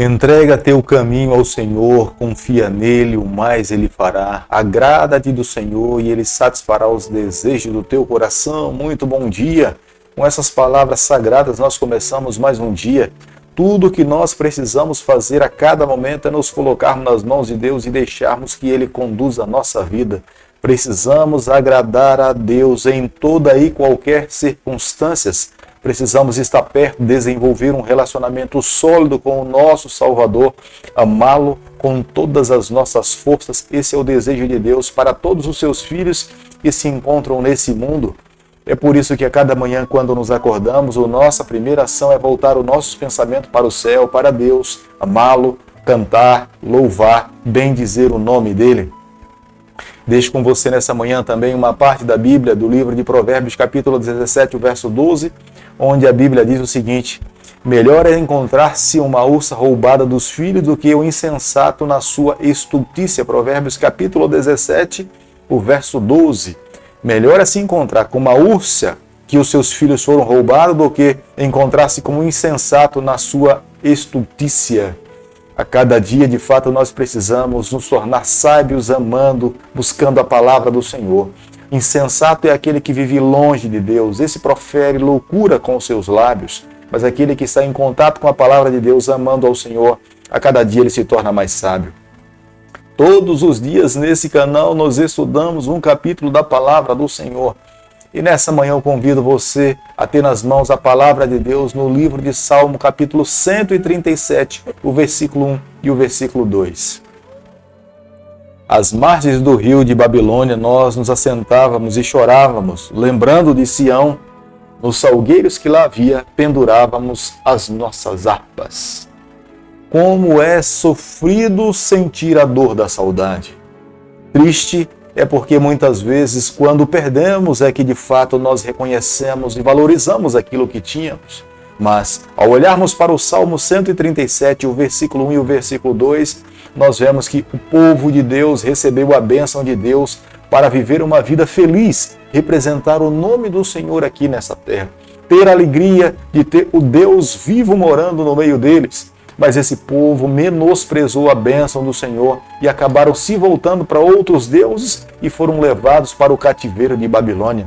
Entrega teu caminho ao Senhor, confia nele, o mais ele fará. Agrada-te do Senhor e ele satisfará os desejos do teu coração. Muito bom dia. Com essas palavras sagradas nós começamos mais um dia. Tudo o que nós precisamos fazer a cada momento é nos colocarmos nas mãos de Deus e deixarmos que ele conduza a nossa vida. Precisamos agradar a Deus em toda e qualquer circunstâncias. Precisamos estar perto, desenvolver um relacionamento sólido com o nosso Salvador, amá-lo com todas as nossas forças. Esse é o desejo de Deus para todos os seus filhos que se encontram nesse mundo. É por isso que a cada manhã, quando nos acordamos, a nossa primeira ação é voltar o nosso pensamento para o céu, para Deus, amá-lo, cantar, louvar, bendizer o nome dele. Deixo com você nessa manhã também uma parte da Bíblia, do livro de Provérbios, capítulo 17, verso 12, onde a Bíblia diz o seguinte: melhor é encontrar-se uma ursa roubada dos filhos do que o insensato na sua estultícia. Provérbios, capítulo 17, o verso 12. Melhor é se encontrar com uma ursa que os seus filhos foram roubados do que encontrar-se com um insensato na sua estultícia. A cada dia, de fato, nós precisamos nos tornar sábios, amando, buscando a palavra do Senhor. Insensato é aquele que vive longe de Deus. Esse profere loucura com os seus lábios, mas aquele que está em contato com a palavra de Deus, amando ao Senhor, a cada dia ele se torna mais sábio. Todos os dias nesse canal nós estudamos um capítulo da palavra do Senhor. E nessa manhã eu convido você a ter nas mãos a palavra de Deus no livro de Salmo, capítulo 137, o versículo 1 e o versículo 2. Às margens do rio de Babilônia nós nos assentávamos e chorávamos, lembrando de Sião, nos salgueiros que lá havia, pendurávamos as nossas harpas. Como é sofrido sentir a dor da saudade. Triste é porque muitas vezes, quando perdemos, é que de fato nós reconhecemos e valorizamos aquilo que tínhamos. Mas, ao olharmos para o Salmo 137, o versículo 1 e o versículo 2, nós vemos que o povo de Deus recebeu a bênção de Deus para viver uma vida feliz, representar o nome do Senhor aqui nessa terra, ter a alegria de ter o Deus vivo morando no meio deles. Mas esse povo menosprezou a bênção do Senhor e acabaram se voltando para outros deuses e foram levados para o cativeiro de Babilônia.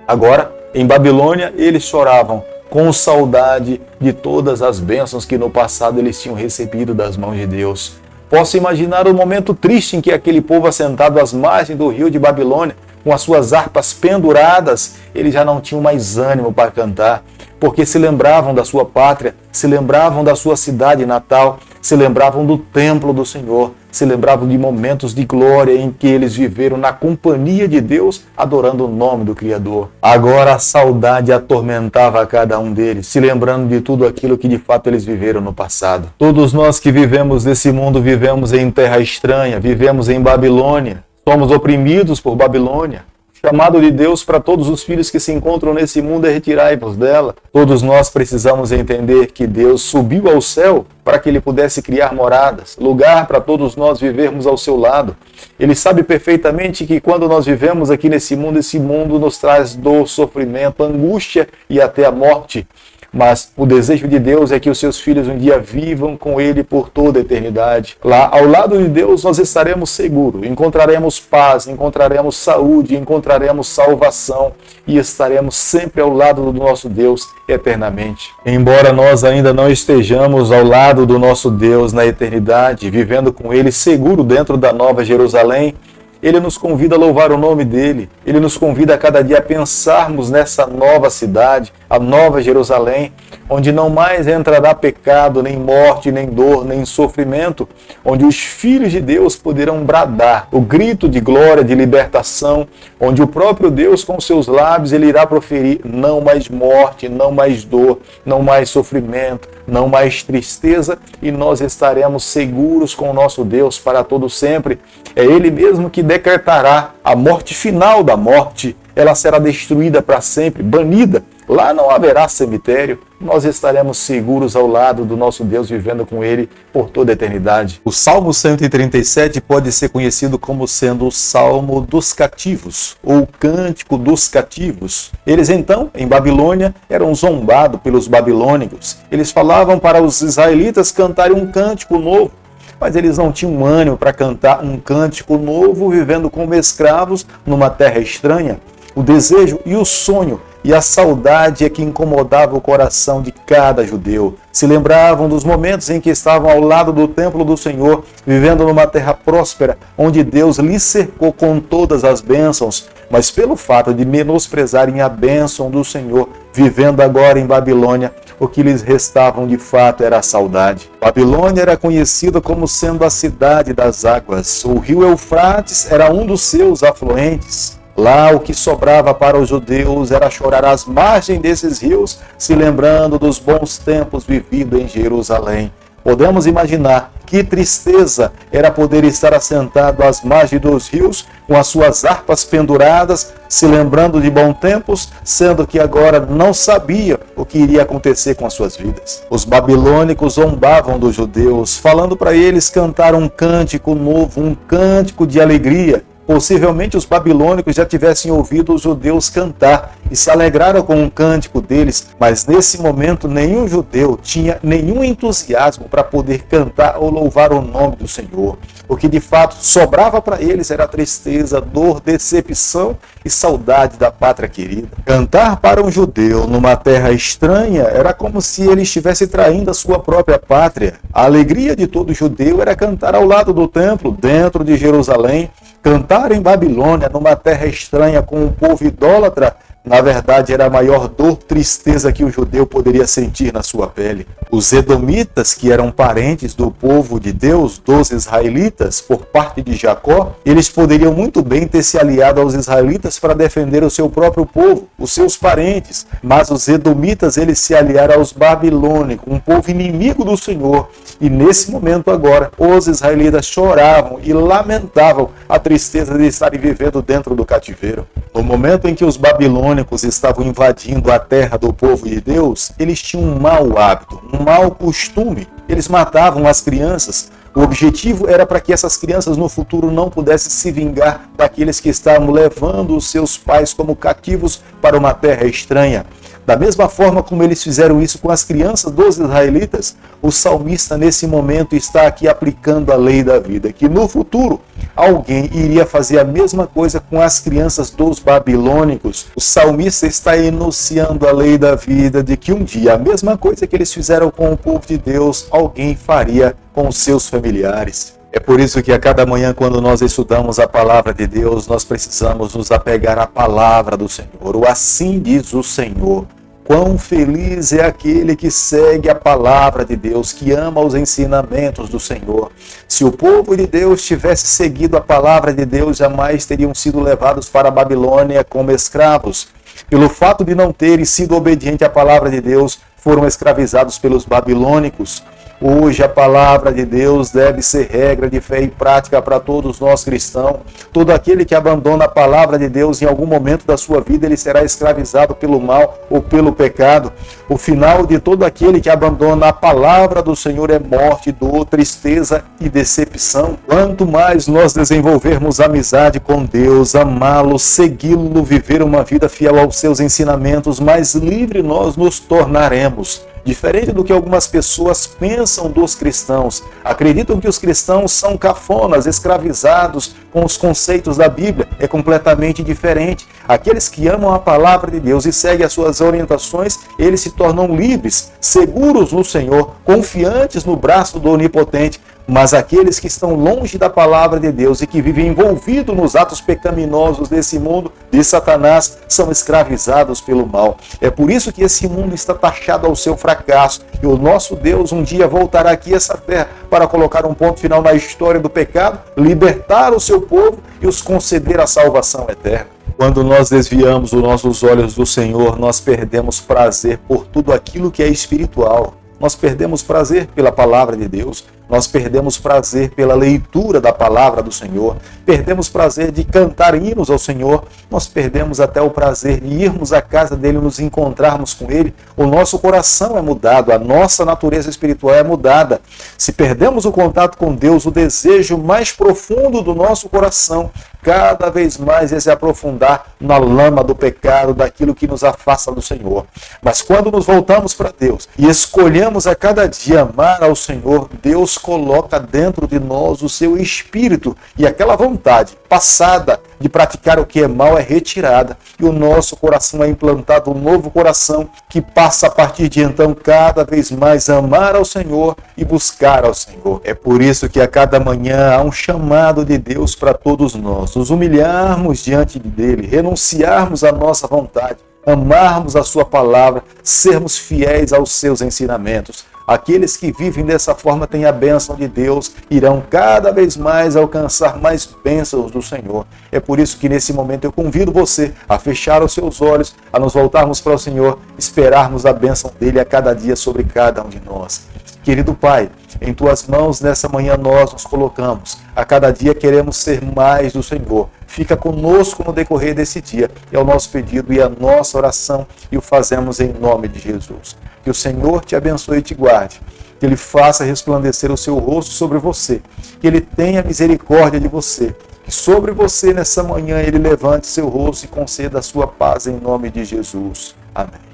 Agora, em Babilônia, eles choravam com saudade de todas as bênçãos que no passado eles tinham recebido das mãos de Deus. Posso imaginar o momento triste em que aquele povo assentado às margens do rio de Babilônia, com as suas harpas penduradas, eles já não tinham mais ânimo para cantar, porque se lembravam da sua pátria, se lembravam da sua cidade natal, se lembravam do templo do Senhor, se lembravam de momentos de glória em que eles viveram na companhia de Deus, adorando o nome do Criador. Agora a saudade atormentava a cada um deles, se lembrando de tudo aquilo que de fato eles viveram no passado. Todos nós que vivemos nesse mundo vivemos em terra estranha, vivemos em Babilônia, somos oprimidos por Babilônia. O chamado de Deus para todos os filhos que se encontram nesse mundo é retirai-vos dela. Todos nós precisamos entender que Deus subiu ao céu para que Ele pudesse criar moradas, lugar para todos nós vivermos ao seu lado. Ele sabe perfeitamente que quando nós vivemos aqui nesse mundo, esse mundo nos traz dor, sofrimento, angústia e até a morte. Mas o desejo de Deus é que os seus filhos um dia vivam com Ele por toda a eternidade. Lá, ao lado de Deus, nós estaremos seguros, encontraremos paz, encontraremos saúde, encontraremos salvação e estaremos sempre ao lado do nosso Deus eternamente. Embora nós ainda não estejamos ao lado do nosso Deus na eternidade, vivendo com Ele seguro dentro da Nova Jerusalém, Ele nos convida a louvar o nome dEle. Ele nos convida a cada dia a pensarmos nessa nova cidade, a Nova Jerusalém, onde não mais entrará pecado, nem morte, nem dor, nem sofrimento, onde os filhos de Deus poderão bradar o grito de glória, de libertação, onde o próprio Deus com seus lábios ele irá proferir não mais morte, não mais dor, não mais sofrimento, não mais tristeza, e nós estaremos seguros com o nosso Deus para todo sempre. É Ele mesmo que decretará a morte final da morte. Ela será destruída para sempre, banida. Lá não haverá cemitério, nós estaremos seguros ao lado do nosso Deus, vivendo com Ele por toda a eternidade. O Salmo 137 pode ser conhecido como sendo o Salmo dos cativos, ou o Cântico dos cativos. Eles então, em Babilônia, eram zombados pelos babilônicos. Eles falavam para os israelitas cantarem um cântico novo, mas eles não tinham ânimo para cantar um cântico novo, vivendo como escravos numa terra estranha. O desejo e o sonho e a saudade é que incomodava o coração de cada judeu. Se lembravam dos momentos em que estavam ao lado do templo do Senhor, vivendo numa terra próspera, onde Deus lhes cercou com todas as bênçãos, mas pelo fato de menosprezarem a bênção do Senhor, vivendo agora em Babilônia, o que lhes restavam de fato era a saudade. Babilônia era conhecida como sendo a cidade das águas. O rio Eufrates era um dos seus afluentes. Lá o que sobrava para os judeus era chorar às margens desses rios, se lembrando dos bons tempos vividos em Jerusalém. Podemos imaginar que tristeza era poder estar assentado às margens dos rios, com as suas harpas penduradas, se lembrando de bons tempos, sendo que agora não sabia o que iria acontecer com as suas vidas. Os babilônicos zombavam dos judeus, falando para eles cantar um cântico novo, um cântico de alegria. Possivelmente os babilônicos já tivessem ouvido os judeus cantar e se alegraram com o cântico deles, mas nesse momento nenhum judeu tinha nenhum entusiasmo para poder cantar ou louvar o nome do Senhor. O que de fato sobrava para eles era tristeza, dor, decepção e saudade da pátria querida. Cantar para um judeu numa terra estranha era como se ele estivesse traindo a sua própria pátria. A alegria de todo judeu era cantar ao lado do templo, dentro de Jerusalém. Cantar em Babilônia, numa terra estranha com um povo idólatra, na verdade era a maior dor, tristeza que o judeu poderia sentir na sua pele. Os edomitas, que eram parentes do povo de Deus, dos israelitas, por parte de Jacó, eles poderiam muito bem ter se aliado aos israelitas para defender o seu próprio povo, os seus parentes. Mas os edomitas, eles se aliaram aos babilônicos, um povo inimigo do Senhor. E nesse momento agora, os israelitas choravam e lamentavam a tristeza de estarem vivendo dentro do cativeiro. No momento em que os babilônicos estavam invadindo a terra do povo de Deus, eles tinham um mau hábito, um mau costume. Eles matavam as crianças. O objetivo era para que essas crianças no futuro não pudessem se vingar daqueles que estavam levando os seus pais como cativos para uma terra estranha. Da mesma forma como eles fizeram isso com as crianças dos israelitas, o salmista nesse momento está aqui aplicando a lei da vida, que no futuro alguém iria fazer a mesma coisa com as crianças dos babilônicos. O salmista está enunciando a lei da vida, de que um dia a mesma coisa que eles fizeram com o povo de Deus, alguém faria com os seus familiares. É por isso que a cada manhã, quando nós estudamos a palavra de Deus, nós precisamos nos apegar à palavra do Senhor. O assim diz o Senhor. Quão feliz é aquele que segue a palavra de Deus, que ama os ensinamentos do Senhor. Se o povo de Deus tivesse seguido a palavra de Deus, jamais teriam sido levados para a Babilônia como escravos. Pelo fato de não terem sido obedientes à palavra de Deus, foram escravizados pelos babilônicos. Hoje a palavra de Deus deve ser regra de fé e prática para todos nós cristãos. Todo aquele que abandona a palavra de Deus em algum momento da sua vida, ele será escravizado pelo mal ou pelo pecado. O final de todo aquele que abandona a palavra do Senhor é morte, dor, tristeza e decepção. Quanto mais nós desenvolvermos amizade com Deus, amá-lo, segui-lo, viver uma vida fiel aos seus ensinamentos, mais livre nós nos tornaremos. Diferente do que algumas pessoas pensam dos cristãos, acreditam que os cristãos são cafonas, escravizados com os conceitos da Bíblia. É completamente diferente. Aqueles que amam a palavra de Deus e seguem as suas orientações, eles se tornam livres, seguros no Senhor, confiantes no braço do Onipotente. Mas aqueles que estão longe da palavra de Deus e que vivem envolvidos nos atos pecaminosos desse mundo, de Satanás, são escravizados pelo mal. É por isso que esse mundo está taxado ao seu fracasso. E o nosso Deus um dia voltará aqui a essa terra para colocar um ponto final na história do pecado, libertar o seu povo e os conceder a salvação eterna. Quando nós desviamos os nossos olhos do Senhor, nós perdemos prazer por tudo aquilo que é espiritual. nós perdemos prazer pela palavra de Deus, nós perdemos prazer pela leitura da palavra do Senhor, perdemos prazer de cantar hinos ao Senhor, nós perdemos até o prazer de irmos à casa dele, nos encontrarmos com ele. O nosso coração é mudado, a nossa natureza espiritual é mudada. Se perdemos o contato com Deus, o desejo mais profundo do nosso coração cada vez mais é se aprofundar na lama do pecado, daquilo que nos afasta do Senhor. Mas quando nos voltamos para Deus e escolhemos a cada dia amar ao Senhor, Deus coloca dentro de nós o seu espírito, e aquela vontade passada de praticar o que é mal é retirada, e o nosso coração é implantado um novo coração que passa a partir de então cada vez mais a amar ao Senhor e buscar ao Senhor. É por isso que a cada manhã há um chamado de Deus para todos nós, nos humilharmos diante dele, renunciarmos à nossa vontade, amarmos a sua palavra, sermos fiéis aos seus ensinamentos. Aqueles que vivem dessa forma têm a bênção de Deus, irão cada vez mais alcançar mais bênçãos do Senhor. É por isso que nesse momento eu convido você a fechar os seus olhos, a nos voltarmos para o Senhor, esperarmos a bênção dele a cada dia sobre cada um de nós. Querido Pai, em Tuas mãos nessa manhã nós nos colocamos. A cada dia queremos ser mais do Senhor. Fica conosco no decorrer desse dia. É o nosso pedido e a nossa oração, e o fazemos em nome de Jesus. Que o Senhor te abençoe e te guarde. Que Ele faça resplandecer o seu rosto sobre você. Que Ele tenha misericórdia de você. Que sobre você nessa manhã Ele levante seu rosto e conceda a sua paz em nome de Jesus. Amém.